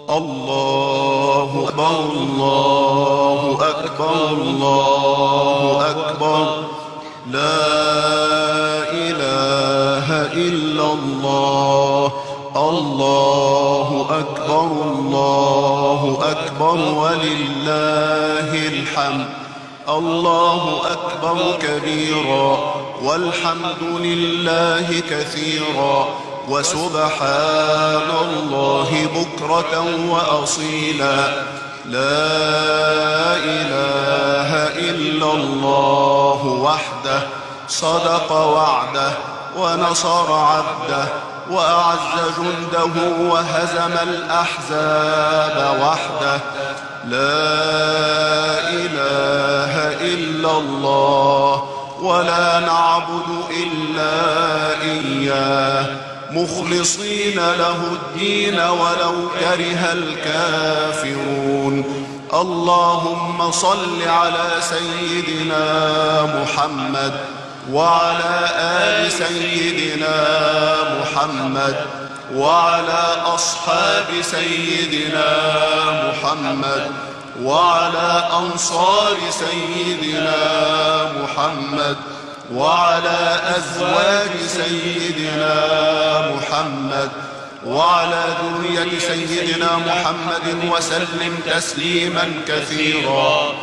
الله أكبر الله أكبر الله أكبر لا إله إلا الله الله أكبر الله أكبر ولله الحمد الله أكبر كبيرا والحمد لله كثيرا وسبحان الله بكرة وأصيلا لا إله إلا الله وحده صدق وعده ونصر عبده وأعز جنده وهزم الأحزاب وحده لا إله إلا الله ولا نعبد إلا إياه مخلصين له الدين ولو كره الكافرون اللهم صل على سيدنا محمد وعلى آل سيدنا محمد وعلى أصحاب سيدنا محمد وعلى أنصار سيدنا محمد وعلى أزواج سيدنا محمد وعلى ذرية سيدنا محمد وسلم تسليما كثيرا